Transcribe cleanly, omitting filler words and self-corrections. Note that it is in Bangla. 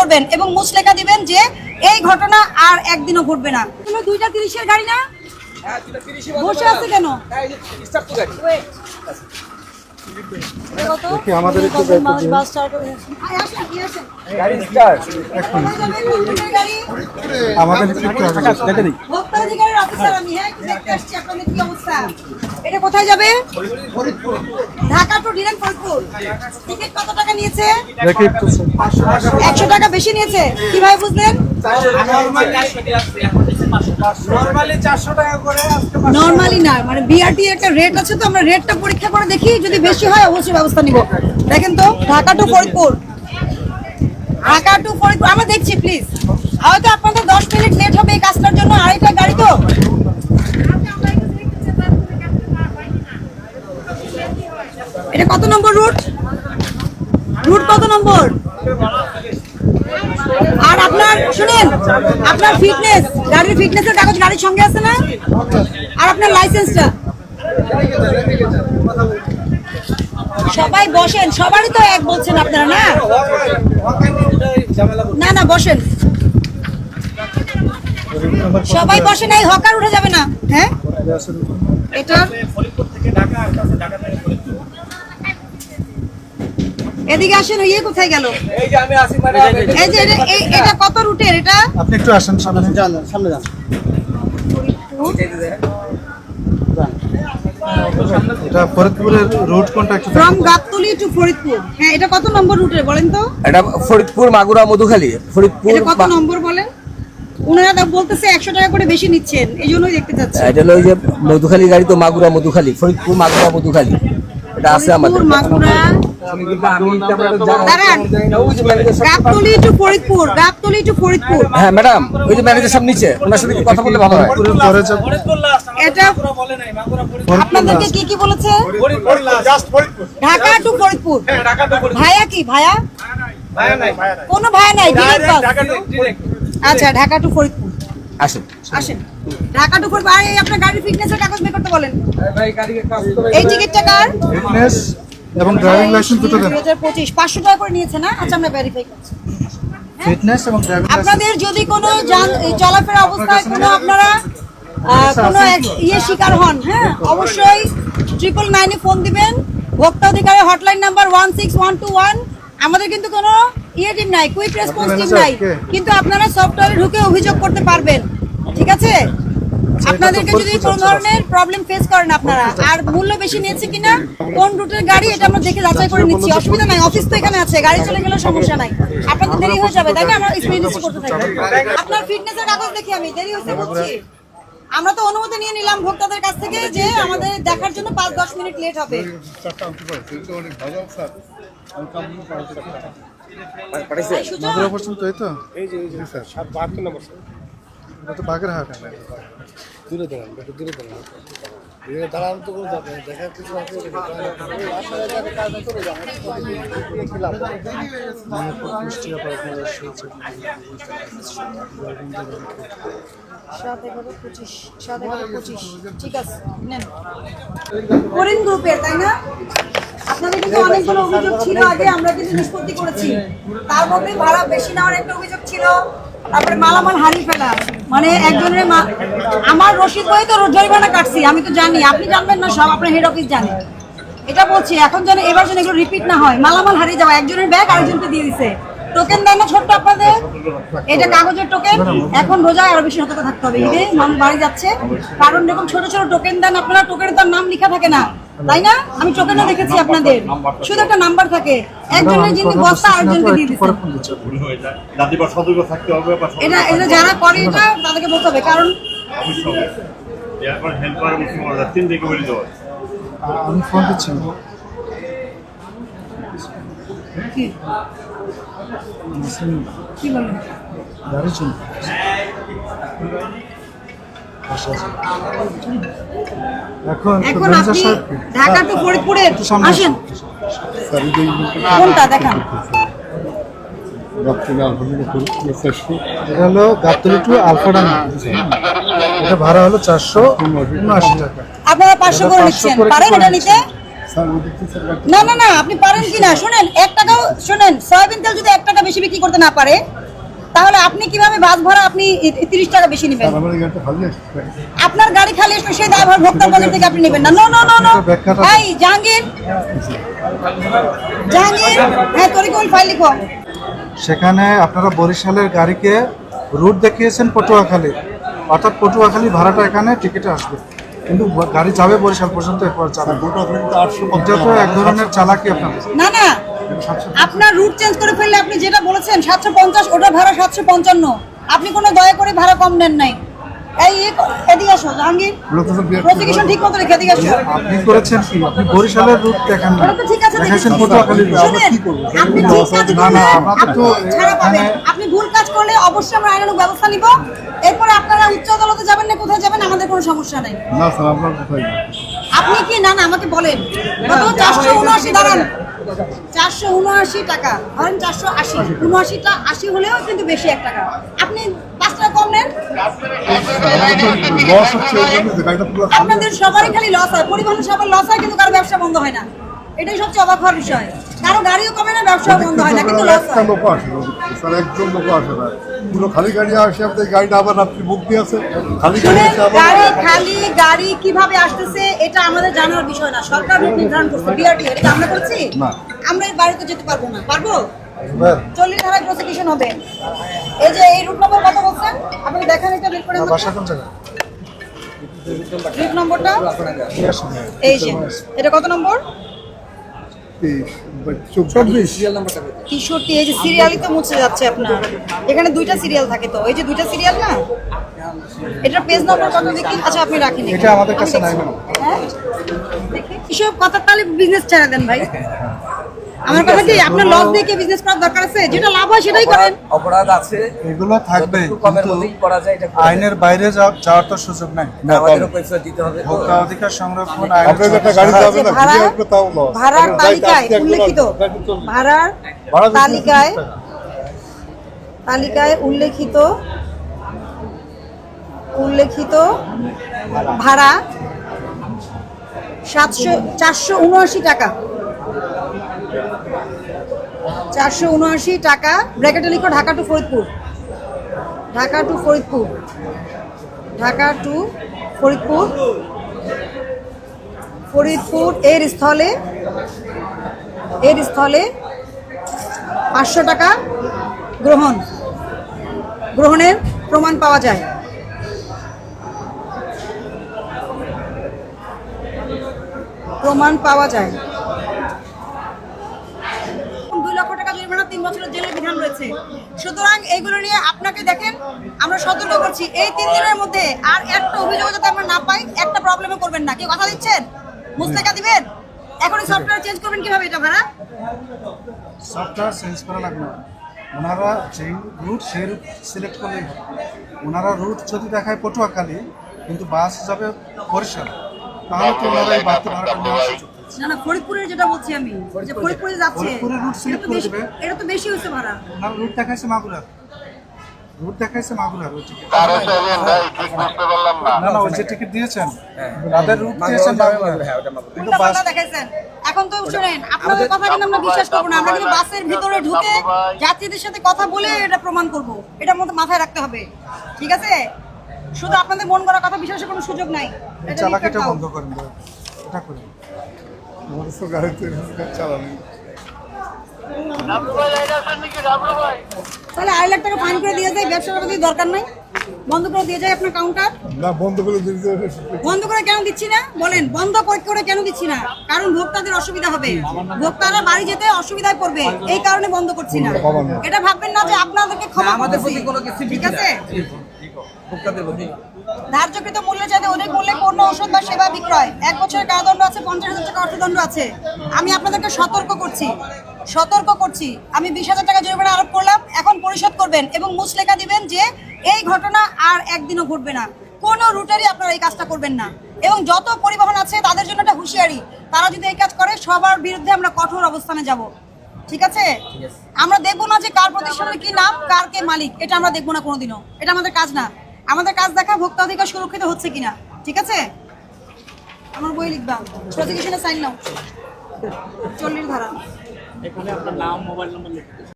করবেন এবং মুচলেখা দিবেন যে এই ঘটনা আর একদিনও ঘটবে না। তুমি 2টা 30-এর গাড়ি না? হ্যাঁ 2টা 30 বসে আছে কেন? হ্যাঁ এই যে স্টার্ট তো গাড়ি। দেখি আমাদের একটু বাস স্টার্ট করে আসেন। গাড়ি স্টার্ট। আমাদের একটু দেখে দিই। ভোক্তা অধিকারের অফিসার আমি, হ্যাঁ, একটু দেখতে আসছি আপনাদের কি অবস্থা। এটা কোথায় যাবে? Faridpur. Dhaka to direct Faridpur. Ticket কত টাকা নিয়েছে? দেখি একটু 100 টাকা বেশি নিয়েছে। কিভাবে বুঝলেন? নরমালি 400 টাকা করে আজকে নরমালি না, মানে বিআরটি একটা রেট আছে, তো আমরা রেটটা পরীক্ষা করে দেখি, যদি বেশি হয় অবশ্যই ব্যবস্থা নিব। দেখেন তো, ঢাকা টু ফরিদপুর, ঢাকা টু ফরিদপুর আমরা দেখছি। প্লিজ, হয়তো আপনাদের 10 মিনিট লেট হবে এই কাজটার জন্য, আড়াইটা গাড়ি তো। এটা কত নম্বর রুট? রুট কত নম্বর? আর আপনার শুনেন, আপনার ফিটনেস, গাড়ির ফিটনেসের কাগজ গাড়ির সঙ্গে আছে না? আর আপনার লাইসেন্সটা। সবাই বসেন, সবারই তো এক বলছেন আপনারা, না না না বসেন, সবাই বসেন, এই হকার উঠে যাবে না। হ্যাঁ, এটা এদিকে আসেন। ইয়ে কোথায় গেল? এই যে আমি আসি মানে এই যে এটা কত রুটের? এটা আপনি একটু আসেন সামনে যান। এটা ফরিদপুরের রুট কোনটা একটু ফ্রম গাবতলী টু ফরিদপুর। হ্যাঁ, এটা কত নম্বর রুটে বলেন তো? এটা ফরিদপুর মাগুরা মধুখালী। ফরিদপুর এটা কত নম্বর বলেন? উনারা বলতেছে 100 টাকা করে বেশি নিচ্ছেন, এই জন্যই দেখতে চাচ্ছি। এটা হলো ওই যে মধুখালী গাড়ি তো, মাগুরা মধুখালী, ফরিদপুর মাগুরা মধুখালী। এটা আছে আমাদের মাগুরা দাঁড়ান, গাবতলী টু ফরিদপুর, গাবতলী টু ফরিদপুর। হ্যাঁ ম্যাডাম, ওই যে ম্যানেজার সাহেব নিচে, ওনার সাথে কথা বললে ভালো হয়। পরে যাব। এটা আপনাদেরকে কি কি বলেছে? ঢাকা টু ফরিদপুর। ভাইয়া কি? ভাইয়া কোনো ভাইয়া নাই, ডিরেক্ট বাস। আচ্ছা, ঢাকা টু ফরিদপুর আসেন আসেন। ঢাকা টু ফরিদপুর। আর এই আপনার গাড়ির ফিটনেসের কাগজ বের করতে বলেন। এই টিকিটটা কার? ফিটনেস এবং ড্রাইভিং লাইসেন্স দুটো দেন। 2025 500 টাকা করে নিয়েছে না? আচ্ছা, আমরা ভেরিফাই করছি। ফিটনেস এবং ড্রাইভিং লাইসেন্স। আপনাদের যদি কোনো চলাফেরা অবস্থায় কোনো আপনারা কোনো ইয়ে শিকার হন, হ্যাঁ, অবশ্যই 999 ফোন দিবেন। ভোক্তা অধিকারের হটলাইন নাম্বার 16121। আমাদের কিন্তু কোনো টিম নাই, কুইক রেসপন্স টিম নাই, কিন্তু আপনারা সফটওয়্যারে ঢুকে অভিযোগ করতে পারবেন। ঠিক আছে? আপনাদেরকে যদি কোনো ধরনের প্রবলেম ফেস করেন আপনারা, আর মূল্য বেশি নিয়েছে কিনা, কোন রুটের গাড়ি, এটা আমরা দেখে যাচাই করে নিচ্ছি। অসুবিধা নাই, অফিস তো এখানে আছে, গাড়ি চলে গেলেও সমস্যা নাই। আপনাদের দেরি হয়ে যাবে, তাই না? আমরা স্পিড করতে থাকি। আপনার ফিটনেসের কাগজ দেখি আমি, দেরি হয়েছে বলছি। আমরা তো অনুমতি নিয়ে নিলাম ভোক্তাদের কাছ থেকে যে আমাদের দেখার জন্য 5-10 মিনিট লেট হবে। মাগুরা পর্যন্ত এই তো? এই যে স্যার 72 নম্বর স্যার। এটা তো বাগেরহাট। দূরে দাঁড়ান, একটু দূরে দাঁড়ান। এখানে দাঁড়ান তো কোনো যাবে দেখার কিছু আছে? ঠিক আছে, নেন। করিম গ্রুপের, তাই না? আপনাদের কিন্তু অনেকগুলো অভিযোগ ছিল আগে, আমরা কিন্তু নিষ্পত্তি করেছি। তার মধ্যে ভাড়া বেশি নেওয়ার একটা অভিযোগ ছিল, তারপরে মালামাল হারিয়ে ফেলা, মানে একজনের আমার রসিদ বই তো জরিমানা কাটছি, আমি তো জানি, আপনি জানবেন না সব, আপনার হেড অফিস জানে। এটা বলছি, এখন যেন এবার যেন এগুলো রিপিট না হয়। মালামাল হারিয়ে যাওয়া, একজনের ব্যাগ আরেকজনকে দিয়ে দিছে। টোকেন দেন না ছোট্ট আপনাদের, এটা কাগজের টোকেন। এখন রোজায় আরো বেশি সতর্ক থাকতে হবে, ঈদে মানুষ বাড়ি যাচ্ছে, কারণ দেখুন ছোট ছোট টোকেন দেন আপনারা, টোকেনে তার নাম লেখা থাকে না, তাই না? আমি টোকেনে দেখেছি আপনাদের শুধু একটা নাম্বার থাকে, একজনের যিনি বস্তা আরেকজনকে দিয়ে দিচ্ছে। এটা এটা যারা করে এটা তাদেরকে বলতে হবে, কারণ আমি ফোন দিচ্ছি। কি বলেন? গাড়ির জন্য এখন আপনি ঢাকা টু ফরিদপুরের আসেন, কোনটা দেখান? এটা হলো গাবতলী টু আলফাডাঙ্গা। এটা ভাড়া হলো 479 টাকা। আপনারা 500 করে নিচ্ছেন, পারেন এটা নিতে? না না না, আপনি পারেন কি না শুনেন, 1 টাকাও শুনেন, সয়াবিন তেল যদি 1 টাকা বেশি বিক্রি করতে না পারে তাহলে আপনি কিভাবে বাস ভাড়া আপনি 30 টাকা বেশি নেবেন? আপনার গাড়ি খালি আসবে, সেই দায়ভার ভোক্তার পকেট থেকে আপনি নেবেন না। নো নো নো নো, এই জাহাঙ্গীর, জাহাঙ্গীর, হ্যাঁ তরিকুল ফাইল লিখো। সেখানে আপনারা বরিশালের গাড়িকে রুট দেখিয়েছেন পটুয়াখালী, অর্থাৎ পটুয়াখালী ভাড়াটা এখানে টিকিটে আসবে, কিন্তু গাড়ি যাবে বরিশাল পর্যন্ত, এরপর যাবে। এটা তো এক ধরনের চালাকি আপনাদের। না না, আপনার রুট চেঞ্জ করে ফেললে আপনি যেটা বলেছেন 750, ওটা ভাড়া 755, আপনি কোনো দয়া করে ভাড়া কম নেন নাই। এই এদিকে আসো জাহাঙ্গীর, প্রসিকিউশন ঠিক মতো রেখে এদিকে আসো। আপনি করেছেন কি? আপনি বরিশালের রুট দেখেন না, ওটা তো ঠিক আছে, দেখাইছেন দেখেছি। পটুয়াখালীর রুট। শুনেন, আপনি ঠিক কাজ না না, করলে আপনাদের তো আপনি ছাড়া পাবেন। এখানে- আপনি ভুল কাজ করলে অবশ্যই আমরা আইনানুগ ব্যবস্থা নিব। এরপরে আপনারা উচ্চ আদালতে যাবেন না কোথায় যাবেন, আমাদের কোনো সমস্যা নাই। না স্যার, আপনার কোথায়? আপনি কি, না না আমাকে বলেন, কত? 479 দাঁড়ান, 479 টাকা, ধরেন 480, 79টা 80 হলেও কিন্তু বেশি 1 টাকা। আপনি 5 টাকা কম নেন। লস হচ্ছে এই জন্য যে গাড়িটা পুরো আপনাদের সবারই খালি লস হয়, পরিবহন সবার লস হয়, কিন্তু কারো ব্যবসা বন্ধ হয় না। এটাই সবচেয়ে অবাক হওয়ার বিষয়, কারো গাড়িও কমে না, ব্যবসাও বন্ধ হয় না, কিন্তু লস একটা হয়। লোক আসে না, স্যার একজন লোক আসে না, পুরো খালি গাড়ি আসে, আমাদের গাড়িটা আবার রাত্রি বুক দিয়ে আছে, খালি গাড়ি শুনেন, এসে আবার গাড়ি খালি গাড়ি কিভাবে আসতেছে এটা আমাদের জানার বিষয় না, সরকার রুট নির্ধারণ করছে, বিআরটি, এটা আমরা করছি। না। আমরা এই বাড়িতে যেতে পারবো না, পারবো? স্যার, 40 ধারায় প্রসিকিউশন হবে। এই যে এই রুট নম্বর কত বলছেন আপনি দেখেন, এটা বের করে বাসা কোন জায়গায়? রুট নম্বরটা এই যে, এটা কত নম্বর? 24 63। এই যে সিরিয়ালই তো মুছে যাচ্ছে আপনার, এখানে 2টা সিরিয়াল থাকে, তো এই যে 2টা সিরিয়াল না, এটা পেজ নম্বর কত দেখি? আচ্ছা আপনি রাখেন, এটা আমাদের কাছে নাই ম্যাডাম। হ্যাঁ দেখি এসব কথা, তাহলে বিজনেস ছেড়ে দেন ভাই। আমার কথা কি, আপনার লস দিয়ে কি বিজনেস করার দরকার আছে? যেটা লাভ হয় সেটাই করেন। অপরাধ আছে, এগুলো থাকবে, যতটুকু কমের কিন্তু মধ্যেই করা যায় এটা করা যায়। আইনের বাইরে যাওয়ার তো সুযোগ নাই। আমাদেরও পয়সা দিতে হবে তো। ভোক্তা অধিকার সংরক্ষণ আপনার একটা গাড়ি যাবে না, ভাড়া, ঘুরে আসবে তাও লস। ভাড়ার গাড়িটা তালিকায় আজকে উল্লেখিত, ভাড়ার ভাড়া দিতে তালিকায়, তালিকায় উল্লেখিত ভাড়া 479 টাকা, 479 টাকা। ব্র্যাকেটে লিখো Dhaka to Faridpur, Dhaka to Faridpur, Dhaka to Faridpur, Faridpur এর স্থলে 500 টাকা গ্রহণের প্রমাণ পাওয়া যায়। প্রমাণ পাওয়া যায়। 2 লক্ষ টাকা জরিমানা, 3 বছরের জেলের বিধান রয়েছে। সুতরাং এইগুলো নিয়ে আপনাকে দেখেন, আমরা সতর্ক করছি, এই 3 দিনের মধ্যে আর একটা অভিযোগ যাতে আমরা না পাই, একটা প্রবলেমে করবেন না। কি কথা দিচ্ছেন? মুস্তাকা দিবেন? এখনই সফটওয়্যার চেঞ্জ করবেন কিভাবে এটা ভাড়া? সফটওয়্যার চেঞ্জ করা লাগবে না, ওনারা যেই রুট সেই রুট সিলেক্ট করলেই হবে। ওনারা রুট যদি দেখায় পটুয়াখালী কিন্তু বাস যাবে বরিশাল, তাহলে তো ওনারা এই বাড়তি ভাড়াটা নেওয়ার সুযোগ পাচ্ছে। না না, ফরিদপুরের যেটা বলছি আমি, যে ফরিদপুরে যাচ্ছে, ফরিদপুরের route select এটা তো বেশি, করে দেবে। এটা তো বেশি হচ্ছে ভাড়া। ওনারা রুট দেখাইছে মাগুরার, ওই টিকিট। না না, ওই যে টিকিট দিয়েছেন তাদের রুট দিয়েছেন মাগুরার, হ্যাঁ, ওটা মাগুরা। কিন্তু উল্টা বাস পাল্টা দেখাইছেন। এখন তো শুনেন, আপনাদের কথা কিন্তু আমরা বিশ্বাস করবো না, আমরা কিন্তু বাসের ভিতরে ঢুকে যাত্রীদের সাথে কথা বলে এটা প্রমাণ করব, এটার মধ্যে মাথায় রাখতে হবে, ঠিক আছে? শুধু আপনাদের মন করা কথা বিশ্বাসের কোনো সুযোগ নাই। এই এটা চালাকিটা লিখে দাও। বন্ধ করেন, এটা করেন। আমাদের তো গাড়িতে চালানি। তাহলে 2.5 লাখ টাকা ফাইন করে দিয়ে যায়, ব্যবসার প্রতি দরকার নাই, বন্ধ করে দিয়ে যায় আপনার কাউন্টার। না, বন্ধ করে দিতে বন্ধ করে কেন দিচ্ছি না বলেন? বন্ধ করে কেন দিচ্ছি না? কারণ ভোক্তাদের অসুবিধা হবে, ভোক্তারা বাড়ি যেতে অসুবিধায় পড়বে, এই কারণে বন্ধ করছি না। এটা ভাববেন না যে আপনাদেরকে ক্ষমা আমাদের করছি, প্রতি কোনো কিছু ঠিক আছে? ভোক্তাদের প্রতি ধার্যকৃত মূল্যের চাইতে অধিক মূল্যে পণ্য, ওষুধ বা সেবা বিক্রয় 1 বছরের কারাদণ্ড আছে, 50,000 টাকা অর্থদণ্ড আছে। আমি আপনাদেরকে সতর্ক করছি, আমি 20,000 টাকা জরিমানা আরোপ করলাম, এখন পরিশোধ করবেন এবং মুচলেখা দিবেন যে এই ঘটনা আর একদিনও ঘটবে না। কোনো রুটেরই আপনারা এই কাজটা করবেন না, এবং যত পরিবহন আছে তাদের জন্য একটা হুঁশিয়ারি, তারা যদি এই কাজ করে সবার বিরুদ্ধে আমরা কঠোর অবস্থানে যাব, ঠিক আছে? আমরা দেখবো না যে কার প্রতিষ্ঠানের কি নাম, কার কে মালিক, এটা আমরা দেখবো না কোনোদিনও, এটা আমাদের কাজ না। আমাদের কাজ দেখা ভোক্তা অধিকার সুরক্ষিত হচ্ছে কিনা, ঠিক আছে? আমার বই লিখবা, প্রসিকিউশনে সাইন নাও, 40 ধারা। এখানে আপনার নাম মোবাইল নাম্বার লিখতে